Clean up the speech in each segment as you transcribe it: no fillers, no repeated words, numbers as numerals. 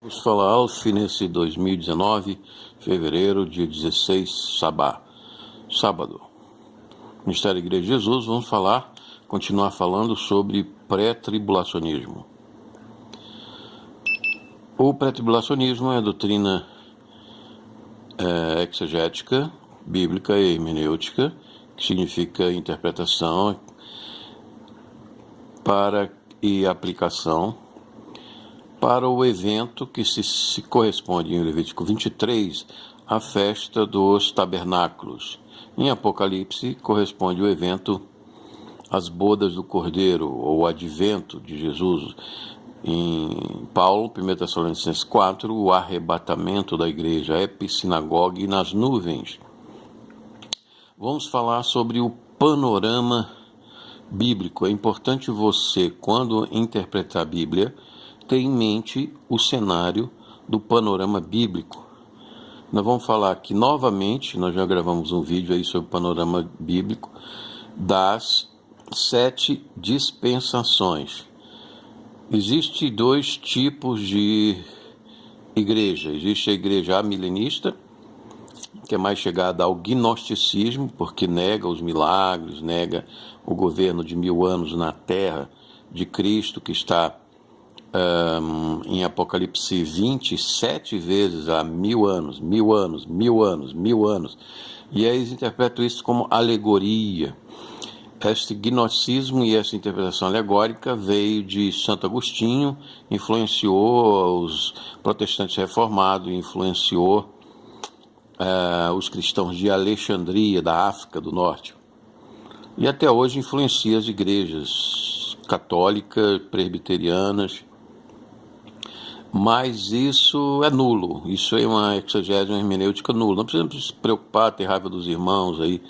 Vamos falar Alfinense 2019, fevereiro, dia 16, sábado. Ministério da Igreja de Jesus, vamos continuar falando sobre pré-tribulacionismo. O pré-tribulacionismo é a doutrina exegética, bíblica e hermenêutica, que significa interpretação e aplicação para o evento que se corresponde em Levítico 23 à festa dos tabernáculos. Em Apocalipse corresponde o evento às bodas do Cordeiro, ou o advento de Jesus. Em Paulo, 1 Tessalonicenses 4, o arrebatamento da igreja, a epissinagogue nas nuvens. Vamos falar sobre o panorama bíblico. É importante você, quando interpretar a Bíblia, ter em mente o cenário do panorama bíblico. Nós vamos falar aqui novamente, nós já gravamos um vídeo aí sobre o panorama bíblico das 7 dispensações. Existem 2 tipos de igreja. Existe a igreja amilenista, que é mais chegada ao gnosticismo, porque nega os milagres, nega o governo de 1000 anos na terra de Cristo, que está em Apocalipse 27 vezes há 1000 anos, 1000 anos, 1000 anos, 1000 anos. E aí eles interpretam isso como alegoria. Este gnosticismo e essa interpretação alegórica veio de Santo Agostinho, influenciou os protestantes reformados, influenciou os cristãos de Alexandria, da África do Norte. E até hoje influencia as igrejas católicas, presbiterianas. Mas isso é nulo, isso é uma exegese, uma hermenêutica nula. Não precisamos se preocupar, ter raiva dos irmãos aí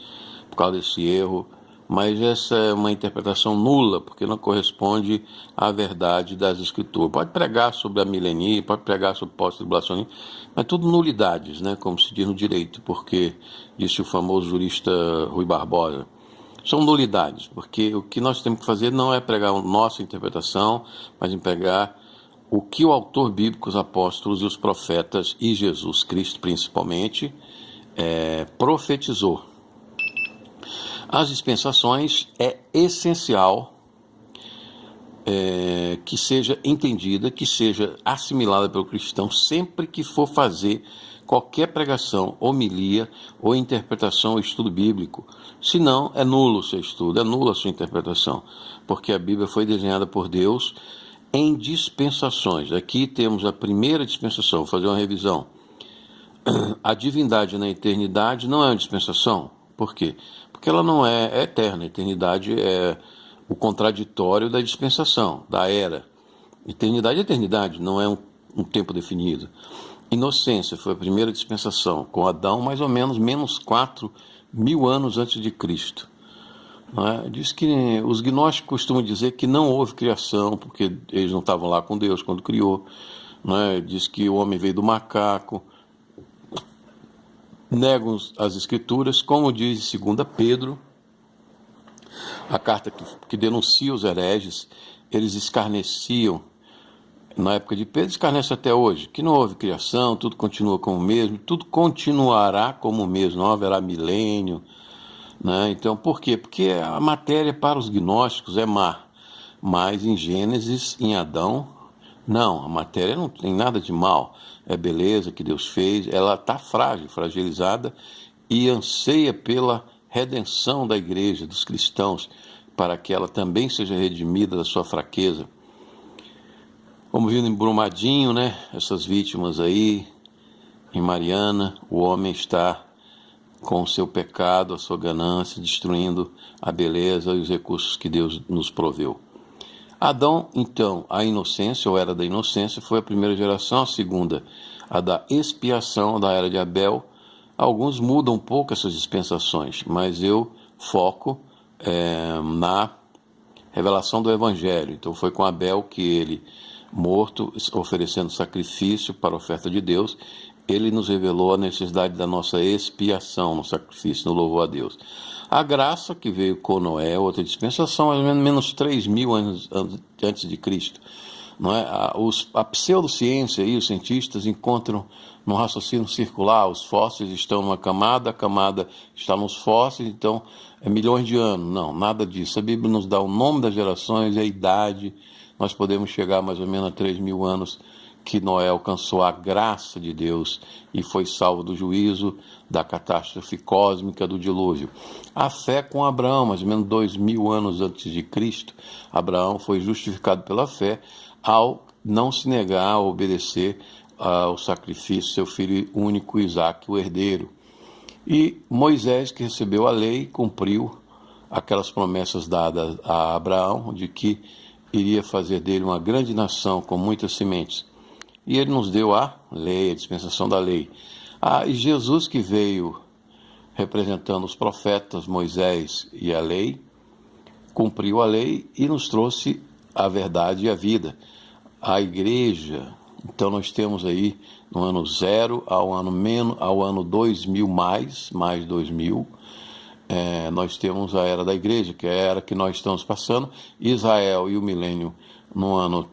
por causa desse erro, mas essa é uma interpretação nula, porque não corresponde à verdade das Escrituras. Pode pregar sobre a milenia, pode pregar sobre pós-tribulacionismo, mas tudo nulidades, né, como se diz no direito, porque disse o famoso jurista Rui Barbosa. São nulidades, porque o que nós temos que fazer não é pregar a nossa interpretação, mas em pregar o que o autor bíblico, os apóstolos e os profetas, e Jesus Cristo principalmente, profetizou. As dispensações é essencial que seja entendida, que seja assimilada pelo cristão sempre que for fazer qualquer pregação, homilia ou interpretação ou estudo bíblico. Senão, é nulo o seu estudo, é nula a sua interpretação, porque a Bíblia foi desenhada por Deus em dispensações. Aqui temos a primeira dispensação, vou fazer uma revisão. A divindade na eternidade não é uma dispensação. Por quê? Porque ela não é eterna. A eternidade é o contraditório da dispensação, da era. Eternidade é eternidade, não é um tempo definido. Inocência foi a primeira dispensação, com Adão mais ou menos menos 4000 anos antes de Cristo. Diz que os gnósticos costumam dizer que não houve criação, porque eles não estavam lá com Deus quando criou. Diz que o homem veio do macaco. Negam as escrituras, como diz 2 Pedro, a carta que denuncia os hereges. Eles escarneciam, na época de Pedro, escarnece até hoje, que não houve criação, tudo continua como o mesmo, tudo continuará como o mesmo, não haverá milênio. Então, por quê? Porque a matéria para os gnósticos é má, mas em Gênesis, em Adão, não, a matéria não tem nada de mal, é beleza que Deus fez, ela está frágil, fragilizada e anseia pela redenção da igreja, dos cristãos, para que ela também seja redimida da sua fraqueza. Como vindo em Brumadinho, essas vítimas aí, em Mariana, o homem está com o seu pecado, a sua ganância, destruindo a beleza e os recursos que Deus nos proveu. Adão, então, a inocência, ou era da inocência, foi a primeira geração, a segunda, a da expiação, da era de Abel. Alguns mudam um pouco essas dispensações, mas eu foco na revelação do Evangelho. Então foi com Abel que ele, morto, oferecendo sacrifício para a oferta de Deus, ele nos revelou a necessidade da nossa expiação no sacrifício, no louvor a Deus. A graça que veio com Noé, outra dispensação, mais ou menos 3000 anos antes de Cristo. Não é? A pseudociência e os cientistas encontram no raciocínio circular, os fósseis estão numa camada, a camada está nos fósseis, então é milhões de anos. Não, nada disso. A Bíblia nos dá o nome das gerações, a idade. Nós podemos chegar mais ou menos a 3.000 anos que Noé alcançou a graça de Deus e foi salvo do juízo, da catástrofe cósmica do dilúvio. A fé com Abraão, mais ou menos 2.000 anos antes de Cristo, Abraão foi justificado pela fé ao não se negar a obedecer ao sacrifício seu filho único Isaque, o herdeiro. E Moisés, que recebeu a lei, cumpriu aquelas promessas dadas a Abraão de que iria fazer dele uma grande nação com muitas sementes. E ele nos deu a lei, a dispensação da lei. E Jesus, que veio representando os profetas, Moisés e a lei, cumpriu a lei e nos trouxe a verdade e a vida. A igreja, então nós temos aí no ano 0 ao ano 2000 mais 2000, nós temos a era da igreja, que é a era que nós estamos passando, Israel e o milênio no ano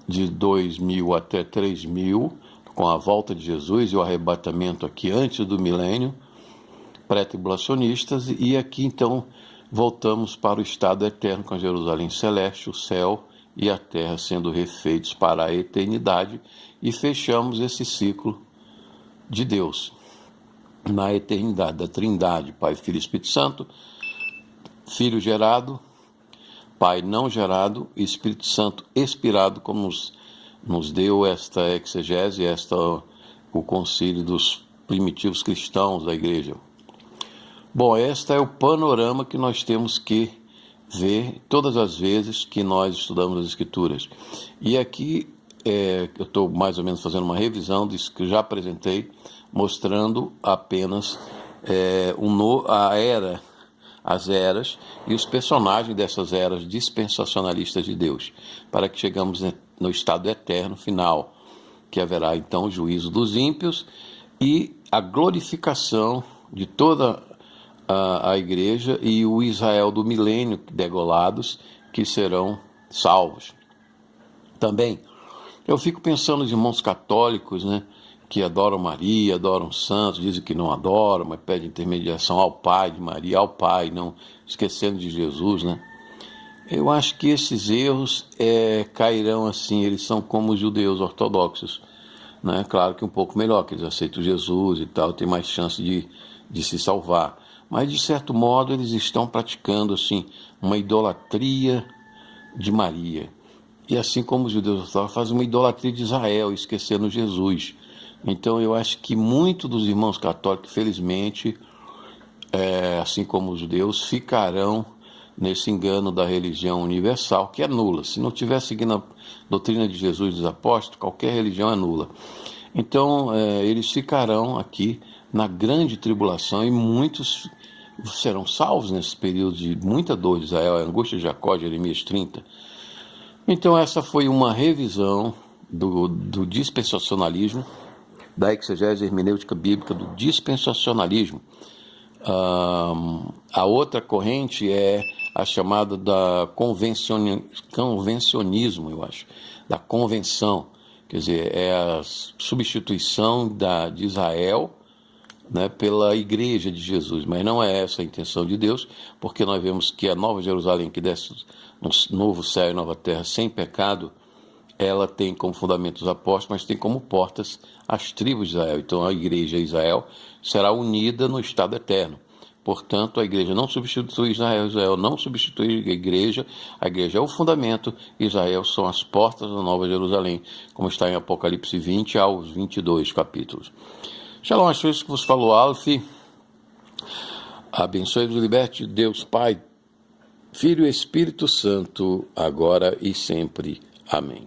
de 2000 até 3000, com a volta de Jesus e o arrebatamento aqui antes do milênio, pré-tribulacionistas, e aqui então voltamos para o estado eterno com Jerusalém celeste, o céu e a terra sendo refeitos para a eternidade, e fechamos esse ciclo de Deus na eternidade, da Trindade, Pai, Filho e Espírito Santo, Filho gerado, Pai não gerado e Espírito Santo expirado, como nos deu esta exegese, o concílio dos primitivos cristãos da igreja. Bom, este é o panorama que nós temos que ver todas as vezes que nós estudamos as Escrituras. E aqui eu estou mais ou menos fazendo uma revisão disso que eu já apresentei, mostrando apenas as eras e os personagens dessas eras dispensacionalistas de Deus, para que chegamos no estado eterno final, que haverá então o juízo dos ímpios e a glorificação de toda a igreja e o Israel do milênio degolados, que serão salvos. Também eu fico pensando nos irmãos católicos, né, que adoram Maria, adoram santos, dizem que não adoram, mas pedem intermediação ao Pai de Maria, ao Pai, não esquecendo de Jesus, né? Eu acho que esses erros cairão assim, eles são como os judeus ortodoxos, né? Claro que um pouco melhor, que eles aceitam Jesus e tal, tem mais chance de se salvar. Mas, de certo modo, eles estão praticando assim, uma idolatria de Maria. E assim como os judeus ortodoxos fazem uma idolatria de Israel, esquecendo Jesus. Então, eu acho que muitos dos irmãos católicos, felizmente, assim como os judeus, ficarão nesse engano da religião universal, que é nula. Se não estiver seguindo a doutrina de Jesus e dos apóstolos, qualquer religião é nula. Então, eles ficarão aqui na grande tribulação e muitos serão salvos nesse período de muita dor de Israel, a angústia de Jacó, Jeremias 30. Então, essa foi uma revisão do dispensacionalismo, da exegese hermenêutica bíblica do dispensacionalismo. A outra corrente é a chamada da convencionismo, eu acho, da convenção, quer dizer, é a substituição de Israel, né, pela igreja de Jesus, mas não é essa a intenção de Deus, porque nós vemos que a Nova Jerusalém, que desce um novo céu e nova terra sem pecado, ela tem como fundamento os apóstolos, mas tem como portas as tribos de Israel. Então a igreja Israel será unida no estado eterno. Portanto, a igreja não substitui Israel, Israel não substitui a igreja é o fundamento, Israel são as portas da Nova Jerusalém, como está em Apocalipse 20 aos 22 capítulos. Shalom, acho isso que vos falou, Alf. Abençoe-vos e liberte Deus Pai, Filho e Espírito Santo, agora e sempre. Amém.